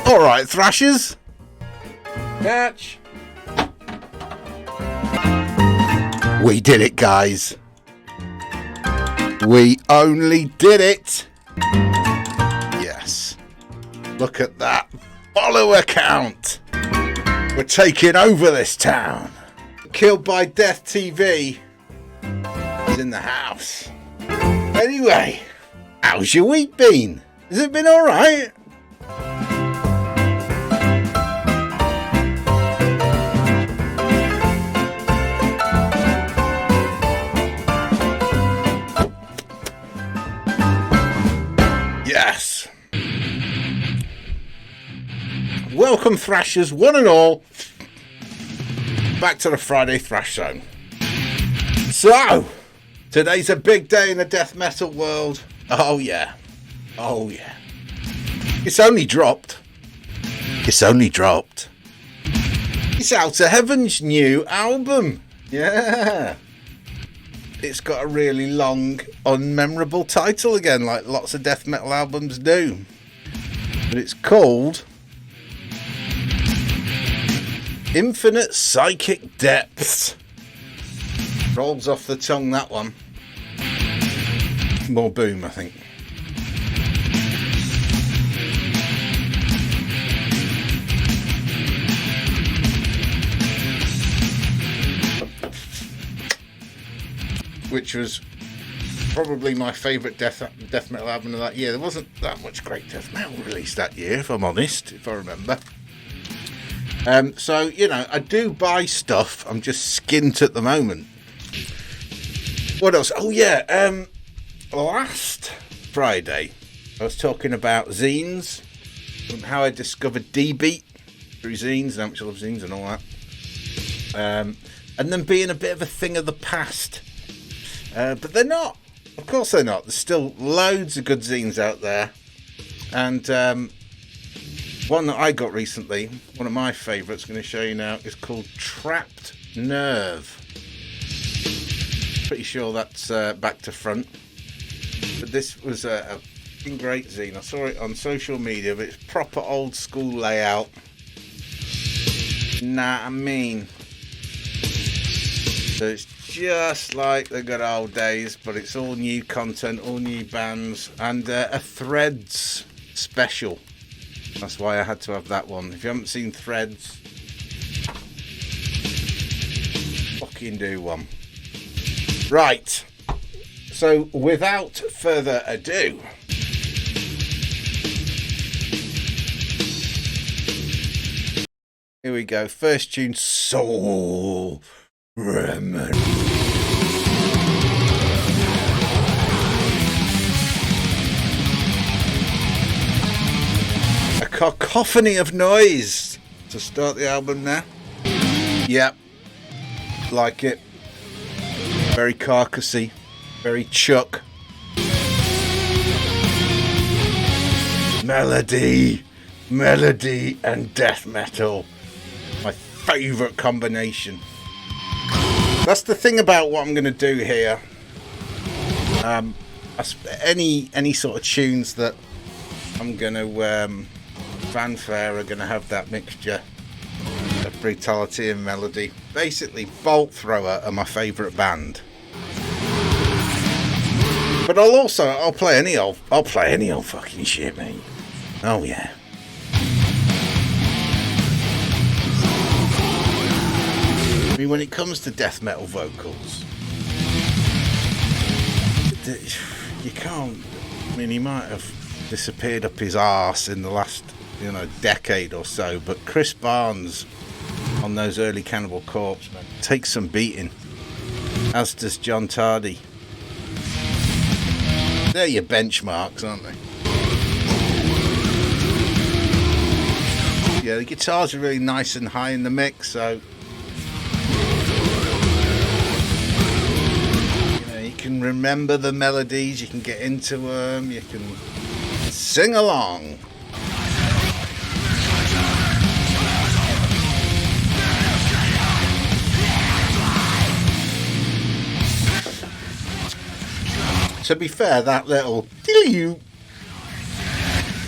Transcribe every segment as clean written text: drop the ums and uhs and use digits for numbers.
Alright, Thrashers. Catch. We did it, guys. We only did it. Yes. Look at that follower count. We're taking over this town. Killed by Death TV is in the house. Anyway, how's your week been? Has it been alright? Yes. Welcome, Thrashers, one and all, back to the Friday Thrash Zone. So, today's a big day in the death metal world. Oh yeah. Oh yeah. It's only dropped. It's out of Heaven's new album. Yeah. It's got a really long, unmemorable title again, like lots of death metal albums do. But it's called Infinite Psychic Depths. Rolls off the tongue, that one. More boom, I think. Which was probably my favourite death metal album of that year. There wasn't that much great death metal released that year, if I'm honest, if I remember. So, you know, I do buy stuff. I'm just skint at the moment. What else? Oh, yeah. Last Friday, I was talking about zines and how I discovered D-Beat through zines and how much I love zines and all that. And then being a bit of a thing of the past. But they're not. Of course they're not. There's still loads of good zines out there. And one that I got recently, one of my favourites, going to show you now, is called Trapped Nerve. Pretty sure that's back to front. But this was a great zine. I saw it on social media, but it's proper old school layout. Nah, I mean. So it's just like the good old days, but it's all new content, all new bands, and a Threads special. That's why I had to have that one. If you haven't seen Threads, fucking do one. Right. So without further ado, here we go. First tune, Soul Remedy. A cacophony of noise to start the album now. Yep, like it. Very carcassy, very Chuck. Melody and death metal. My favourite combination. That's the thing about what I'm going to do here. Any sort of tunes that I'm going to fanfare are going to have that mixture of brutality and melody. Basically, Bolt Thrower are my favourite band. But I'll play any old fucking shit, mate. Oh yeah. I mean, when it comes to death metal vocals, you can't. I mean, he might have disappeared up his arse in the last, decade or so, but Chris Barnes on those early Cannibal Corpse, man, takes some beating. As does John Tardy. They're your benchmarks, aren't they? Yeah, the guitars are really nice and high in the mix, so you can remember the melodies, you can get into them, you can sing along. To be fair, that little dilly,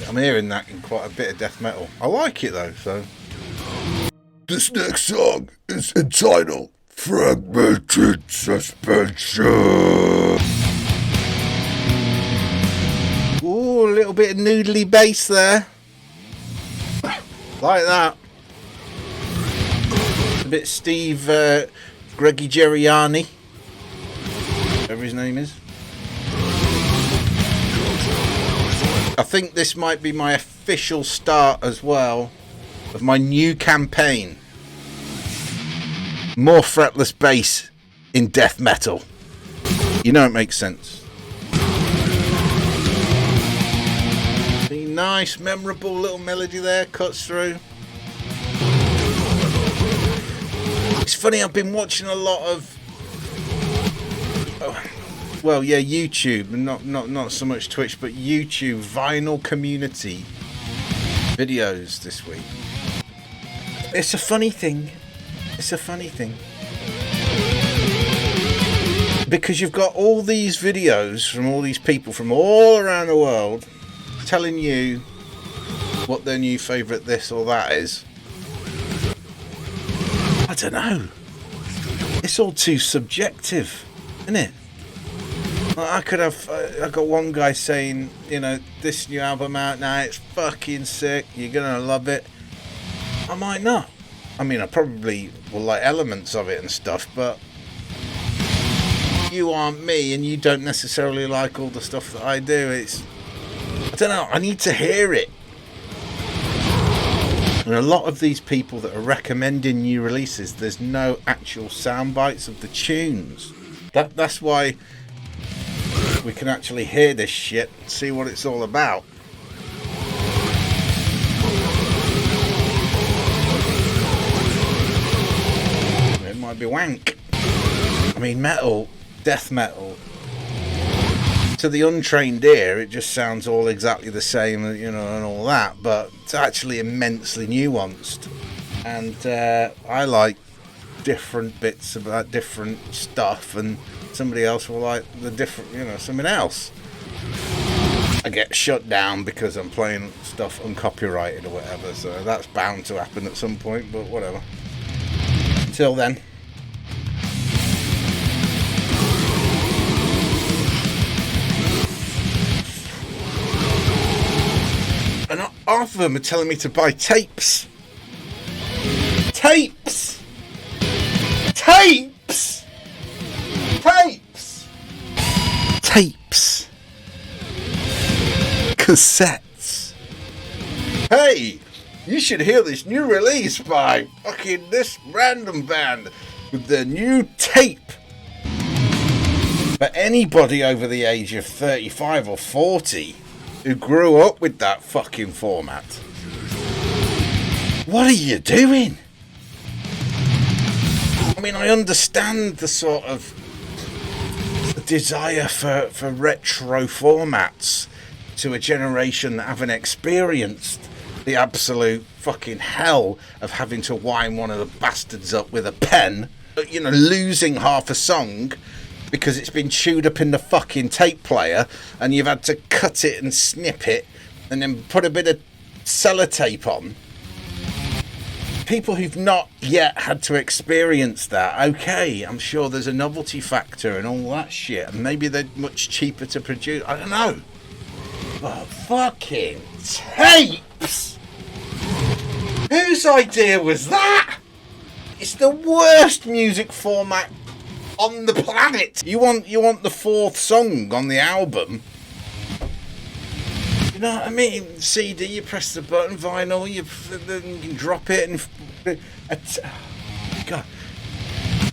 I'm hearing that in quite a bit of death metal. I like it though, so. This next song is entitled Fragmented Suspension. Ooh, a little bit of noodly bass there. Like that. A bit Steve Greggy Geriani, whatever his name is. I think this might be my official start as well of my new campaign. More fretless bass in death metal. You know it makes sense. The nice, memorable little melody there cuts through. It's funny, I've been watching a lot of YouTube, and not so much Twitch, but YouTube vinyl community videos this week. It's a funny thing. Because you've got all these videos from all these people from all around the world telling you what their new favourite this or that is. I don't know. It's all too subjective, isn't it? I got one guy saying, you know, this new album out now, it's fucking sick, you're gonna love it. I might not. I mean, I probably will like elements of it and stuff, but you aren't me and you don't necessarily like all the stuff that I do. I don't know, I need to hear it. And a lot of these people that are recommending new releases, there's no actual sound bites of the tunes. That's why we can actually hear this shit and see what it's all about. It might be wank. I mean, metal, death metal, to the untrained ear, it just sounds all exactly the same, you know, and all that, but it's actually immensely nuanced. And I like different bits about different stuff, and somebody else will like the different, you know, something else. I get shut down because I'm playing stuff uncopyrighted or whatever, so that's bound to happen at some point, but whatever. Until then. And half of them are telling me to buy tapes. Tapes! Tapes! Tapes! Tapes! Cassettes! Hey! You should hear this new release by fucking this random band with their new tape. For anybody over the age of 35 or 40 who grew up with that fucking format, what are you doing? I mean, I understand the sort of desire for retro formats to a generation that haven't experienced the absolute fucking hell of having to wind one of the bastards up with a pen, you know, losing half a song because it's been chewed up in the fucking tape player and you've had to cut it and snip it and then put a bit of sellotape on. People who've not yet had to experience that, okay, I'm sure there's a novelty factor and all that shit, and maybe they're much cheaper to produce, I don't know. But fucking tapes! Whose idea was that? It's the worst music format on the planet. You want the fourth song on the album. You know what I mean? CD, you press the button, vinyl, you can drop it, and God,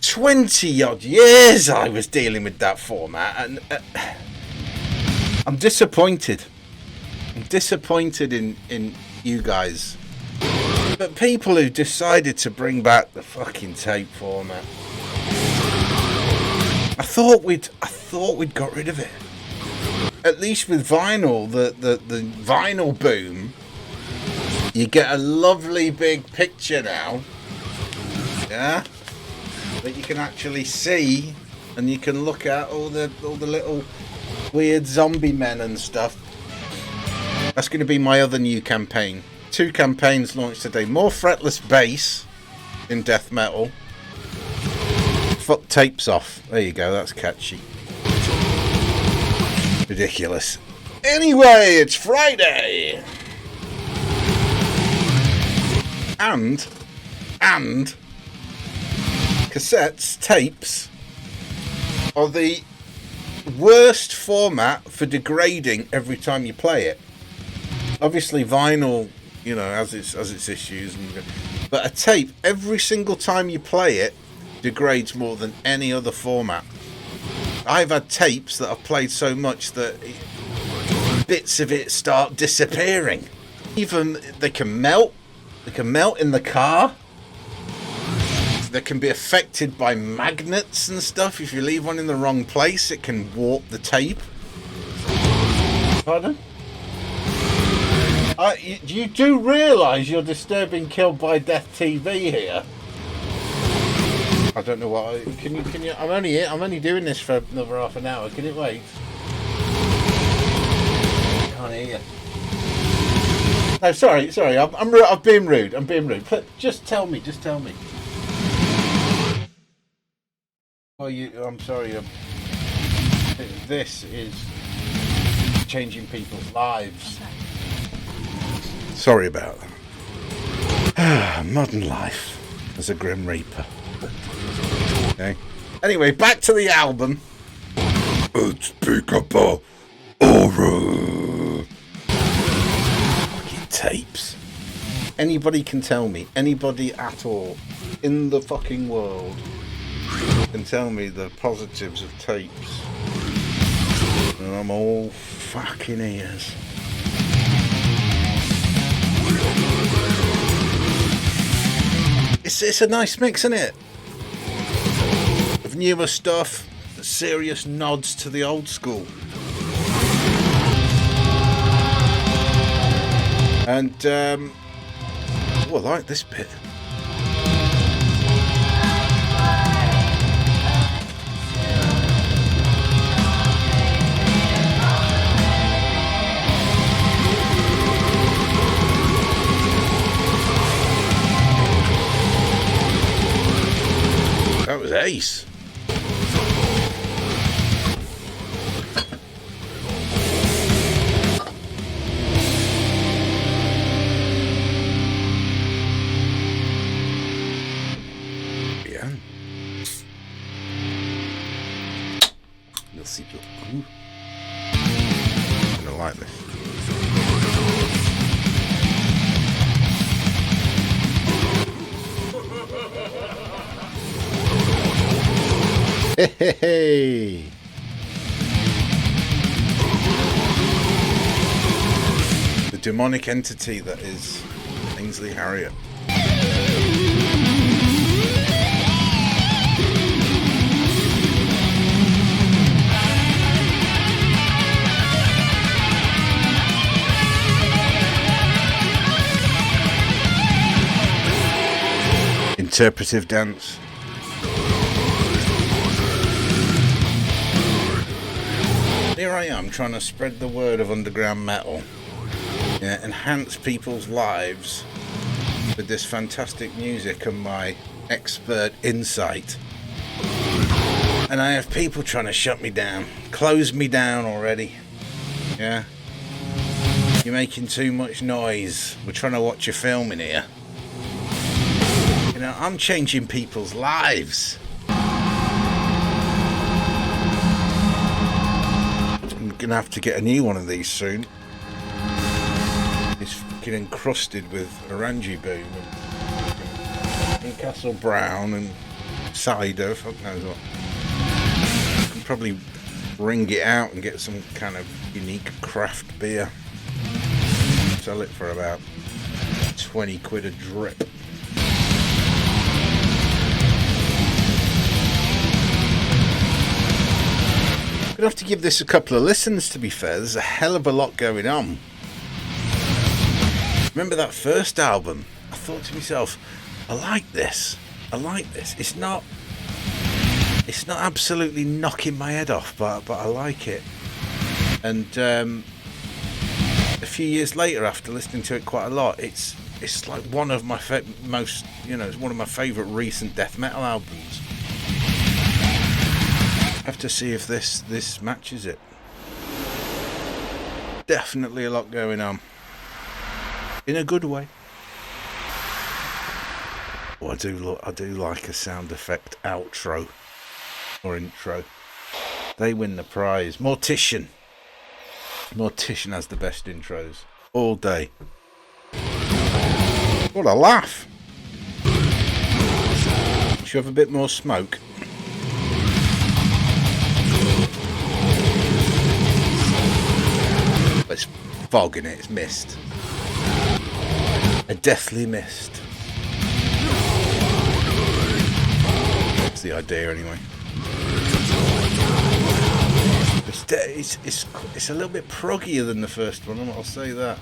20 odd years I was dealing with that format, and I'm disappointed. I'm disappointed in you guys. But people who decided to bring back the fucking tape format, I thought we'd got rid of it. At least with vinyl, the vinyl boom, you get a lovely big picture now, yeah, that you can actually see, and you can look at all the little weird zombie men and stuff. That's going to be my other new campaign. 2 campaigns launched today. More fretless bass in death metal. Fuck tapes off. There you go, that's catchy. Ridiculous. Anyway, it's Friday. And cassettes, tapes are the worst format for degrading every time you play it. Obviously vinyl, you know, has its issues, but a tape, every single time you play it, degrades more than any other format. I've had tapes that I've played so much that bits of it start disappearing. Even they can melt in the car. They can be affected by magnets and stuff. If you leave one in the wrong place, it can warp the tape. Pardon? You do realise you're disturbing Killed by Death TV here? I don't know what. Can you? I'm only doing this for another half an hour. Can it wait? I can't hear you. No, sorry. I'm being rude. I'm being rude. Just tell me. Oh, I'm sorry. This is changing people's lives. Sorry about that. Modern life as a Grim Reaper. Okay. Anyway, back to the album. Unspeakable horror. Fucking tapes. Anybody can tell me, anybody at all in the fucking world can tell me the positives of tapes. And I'm all fucking ears. It's a nice mix, isn't it? Of newer stuff, serious nods to the old school. And, I like this bit. That was ace. Yeah. Merci beaucoup. I'm gonna like this. Hey. The demonic entity that is Ainsley Harriott. Interpretive dance. Here I am trying to spread the word of underground metal, enhance people's lives with this fantastic music and my expert insight. And I have people trying to shut me down, close me down already. Yeah. You're making too much noise. We're trying to watch a film in here. You know, I'm changing people's lives. Gonna have to get a new one of these soon. It's fucking encrusted with Orangy Boom and Newcastle Brown and cider, fuck knows what. I can probably wring it out and get some kind of unique craft beer. Sell it for about 20 quid a drip. I'm going to have to give this a couple of listens, to be fair. There's a hell of a lot going on. Remember that first album? I thought to myself, I like this. It's not absolutely knocking my head off, but I like it. And a few years later, after listening to it quite a lot, it's like one of my it's one of my favourite recent death metal albums. Have to see if this matches it. Definitely a lot going on, in a good way. Oh, I do like a sound effect outro or intro. They win the prize. Mortician has the best intros all day. What a laugh! Should you have a bit more smoke? It's fog in it. It's mist. A deathly mist. That's the idea, anyway. It's a little bit proggier than the first one. I'll say that.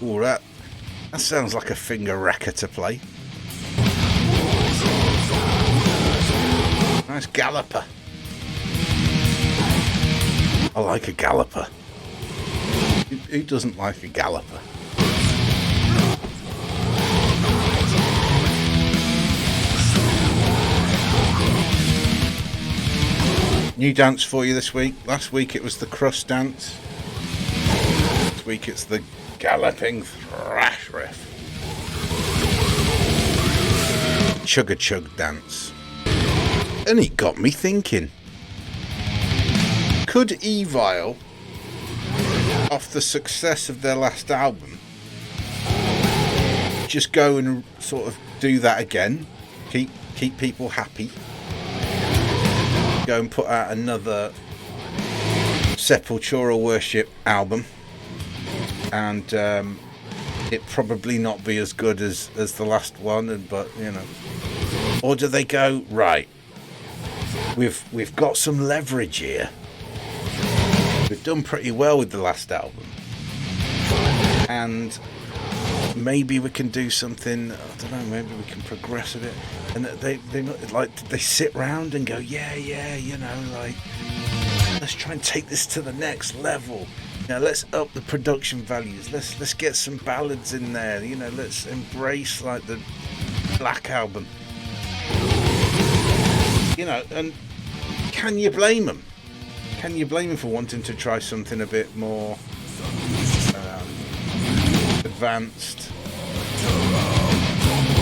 Oh, that sounds like a finger wrecker to play. Nice galloper. I like a galloper. Who doesn't like a galloper? New dance for you this week. Last week it was the crust dance. This week it's the galloping thrash riff. Chug-a-chug dance. And it got me thinking. Could Evil, off the success of their last album, just go and sort of do that again? Keep people happy. Go and put out another Sepultural Worship album, and it probably not be as good as the last one, but you know. Or do they go, right, we've got some leverage here. We've done pretty well with the last album, and maybe we can do something. I don't know. Maybe we can progress a bit. And they sit round and go, yeah, you know, like, let's try and take this to the next level. You know, let's up the production values. Let's get some ballads in there. You know, let's embrace like the Black Album. You know, and can you blame them? Can you blame them for wanting to try something a bit more advanced,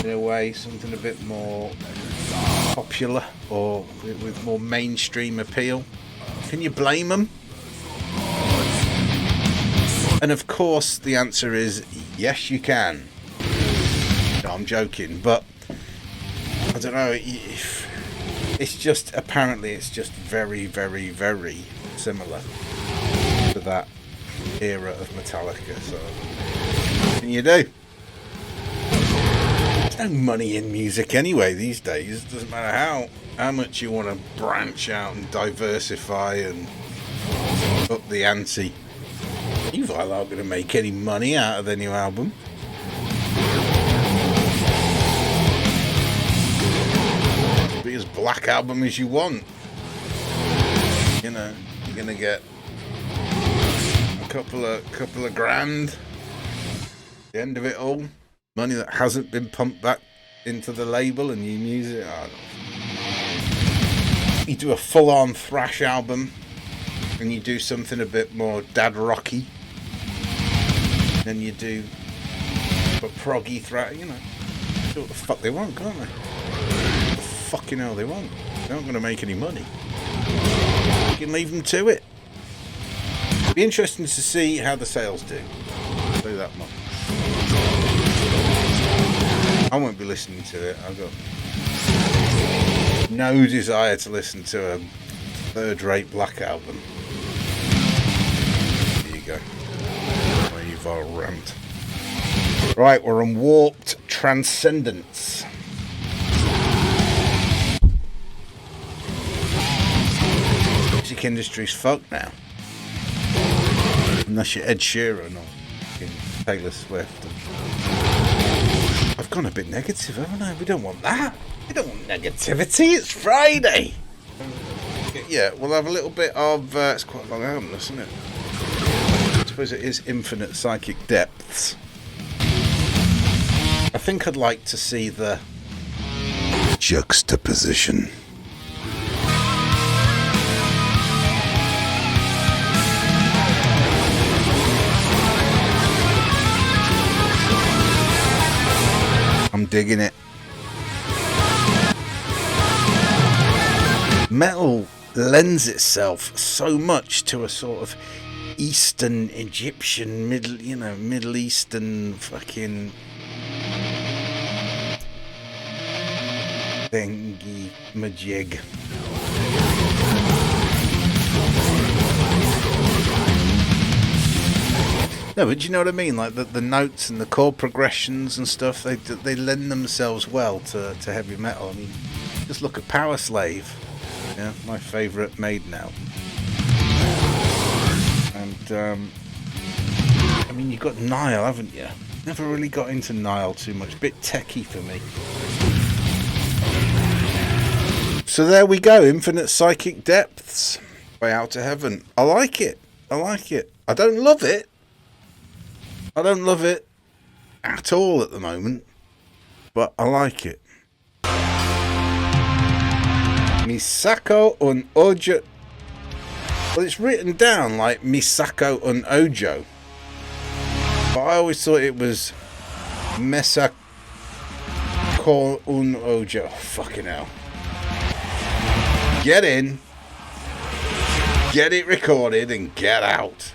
in a way, something a bit more popular or with more mainstream appeal? Can you blame them? And of course the answer is yes, you can. No, I'm joking, but I don't know, it's just very, very, very similar to that era of Metallica. So what can you do? There's no money in music anyway these days. It doesn't matter how much you want to branch out and diversify and up the ante. Evil aren't going to make any money out of their new album. Be as Black Album as you want. You know, you're going to get a couple of grand at the end of it all. Money that hasn't been pumped back into the label and new music. I don't know. You do a full-on thrash album and you do something a bit more dad rocky. Then you do a proggy thrash, you know. Do what the fuck they want, can't they? What the fucking hell they want. They're not going to make any money. You can leave them to it. Be interesting to see how the sales do. I'll do that much. I won't be listening to it. I've got no desire to listen to a third-rate Black Album. There you go. My evil rant. Right, we're on Warped Transcendence. Music industry's fucked now. Unless you're Ed Sheeran or Taylor Swift. I've gone a bit negative, haven't I? We don't want that. We don't want negativity. It's Friday. Yeah, we'll have a little bit of... it's quite a long album, isn't it? I suppose it is Infinite Psychic Depths. I think I'd like to see the juxtaposition. I'm digging it. Metal lends itself so much to a sort of Eastern Egyptian, Middle Eastern fucking thingy majig. No, but do you know what I mean? Like the notes and the chord progressions and stuff, they lend themselves well to heavy metal. I mean, just look at Power Slave, yeah, my favourite Maiden album. And I mean, you've got Nile, haven't you? Never really got into Nile too much. Bit techie for me. So there we go, Infinite Psychic Depths by Out to Heaven. I like it. I don't love it. I don't love it at all at the moment, but I like it. Misako un Ojo. Well, it's written down like Misako un Ojo, but I always thought it was Mesako un Ojo. Fucking hell. Get in, get it recorded, and get out.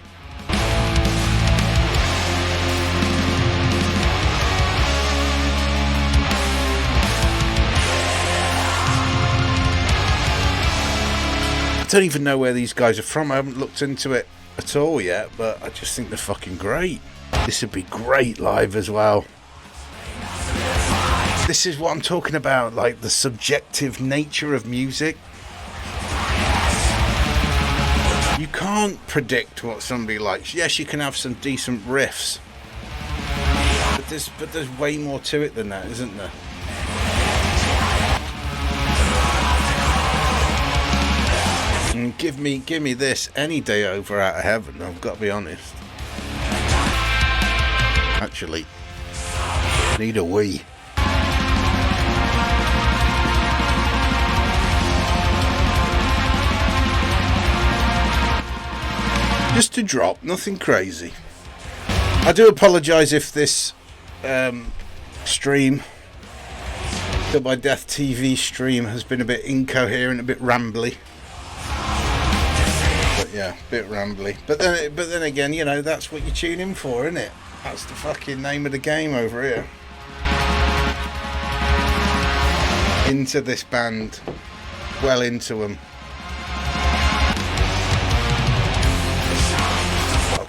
I don't even know where these guys are from. I haven't looked into it at all yet, but I just think they're fucking great. This would be great live as well. This is what I'm talking about, like the subjective nature of music. You can't predict what somebody likes. Yes, you can have some decent riffs, but there's way more to it than that, isn't there? And give me this any day over Out of Heaven. I've got to be honest. Actually, need a wee. Just a drop, nothing crazy. I do apologise if this stream, the My Death TV stream, has been a bit incoherent, a bit rambly. But yeah, a bit rambly. But then again, you know, that's what you tune in for, isn't it? That's the fucking name of the game over here. Into this band, well into them.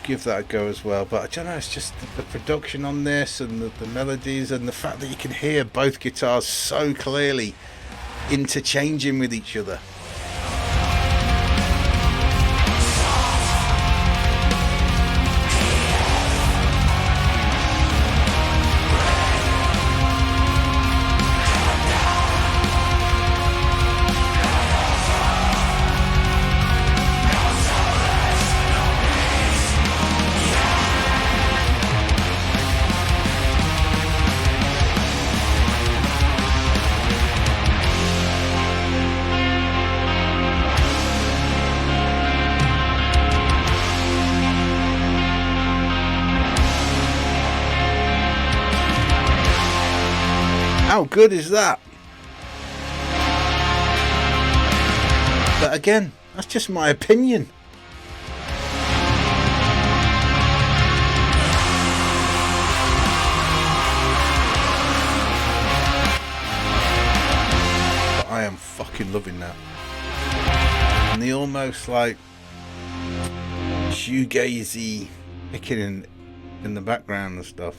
Give that a go as well, but I don't know, it's just the production on this and the melodies and the fact that you can hear both guitars so clearly interchanging with each other. How good is that? But again, that's just my opinion. But I am fucking loving that. And the almost like shoegazy picking in the background and stuff.